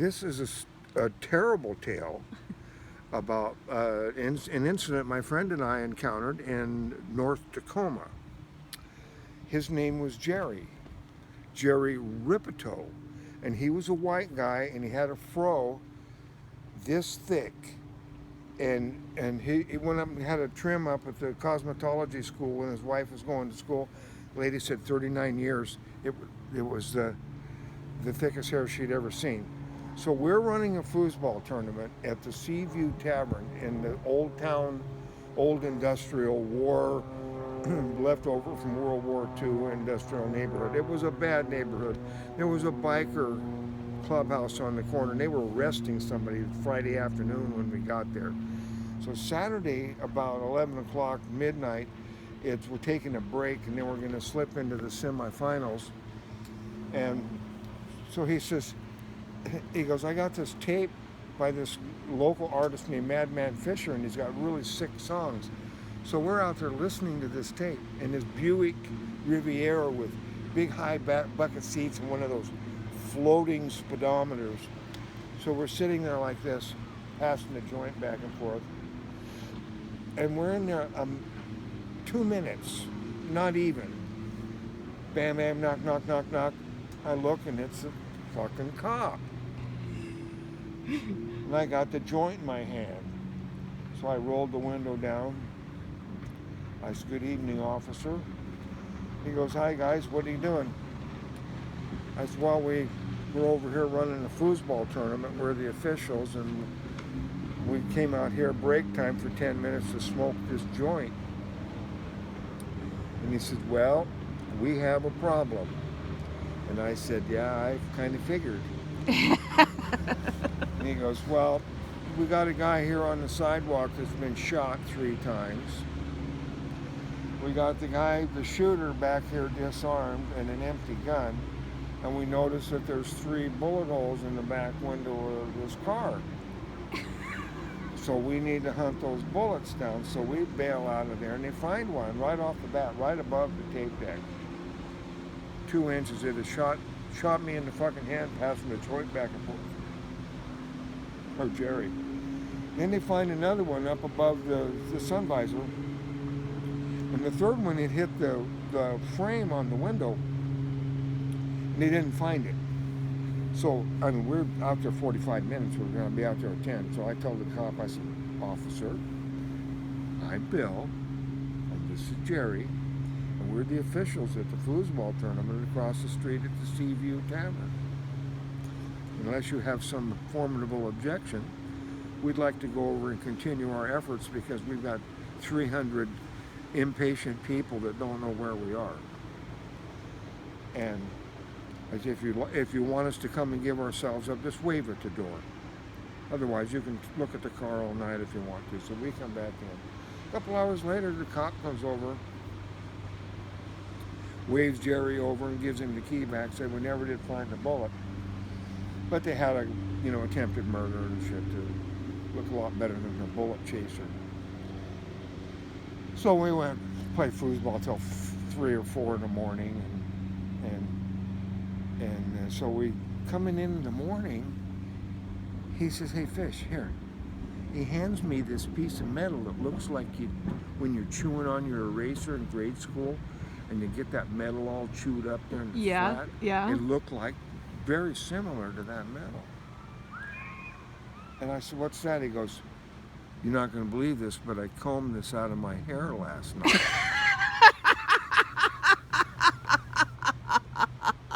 This is a terrible tale about an incident my friend and I encountered in North Tacoma. His name was Jerry Ripito, and he was a white guy, and he had a fro this thick, and he went up and had a trim up at the cosmetology school when his wife was going to school. The lady said 39 years. It was the thickest hair she'd ever seen. So we're running a foosball tournament at the Seaview Tavern in the old town, old industrial war, left over from World War II industrial neighborhood. It was a bad neighborhood. There was a biker clubhouse on the corner, and they were arresting somebody Friday afternoon when we got there. So Saturday, about 11 o'clock, midnight, we're taking a break, and then we're going to slip into the semifinals. And so he goes, I got this tape by this local artist named Madman Fisher, and he's got really sick songs. So we're out there listening to this tape, and this Buick Riviera with big high bucket seats and one of those floating speedometers. So we're sitting there like this, passing the joint back and forth. And we're in there 2 minutes, not even. Bam, bam, knock, knock, knock, knock. I look, and it's a fucking cop. And I got the joint in my hand. So I rolled the window down. I said, good evening, officer. He goes, hi, guys, what are you doing? I said, well, we're over here running a foosball tournament. We're the officials, and we came out here break time for 10 minutes to smoke this joint. And he said, well, we have a problem. And I said, yeah, I kind of figured. And he goes, well, we got a guy here on the sidewalk that's been shot 3 times. We got the shooter back here disarmed and an empty gun. And we noticed that there's 3 bullet holes in the back window of this car. So we need to hunt those bullets down. So we bail out of there, and they find one right off the bat, right above the tape deck. 2 inches. It had shot me in the fucking hand, passing the joint back and forth. Or Jerry. Then they find another one up above the sun visor. And the third one, it hit the frame on the window. And they didn't find it. So, I mean, we're out there 45 minutes. We're going to be out there at 10. So I told the cop, I said, officer, I'm Bill, and this is Jerry, and we're the officials at the foosball tournament across the street at the Seaview Tavern. Unless you have some formidable objection, we'd like to go over and continue our efforts because we've got 300 impatient people that don't know where we are. And as if you want us to come and give ourselves up, just wave at the door. Otherwise, you can look at the car all night if you want to. So we come back in. A couple hours later, the cop comes over, waves Jerry over and gives him the key back, said we never did find the bullet. But they had attempted murder and shit to look a lot better than a bullet chaser. So we went play foosball till 3 or 4 in the morning, and so we coming in the morning. He says, "Hey, Fish, here." He hands me this piece of metal that looks like when you're chewing on your eraser in grade school, and you get that metal all chewed up there in the flat. Yeah. It looked like very similar to that metal. And I said, "What's that?" He goes, "You're not going to believe this, but I combed this out of my hair last night."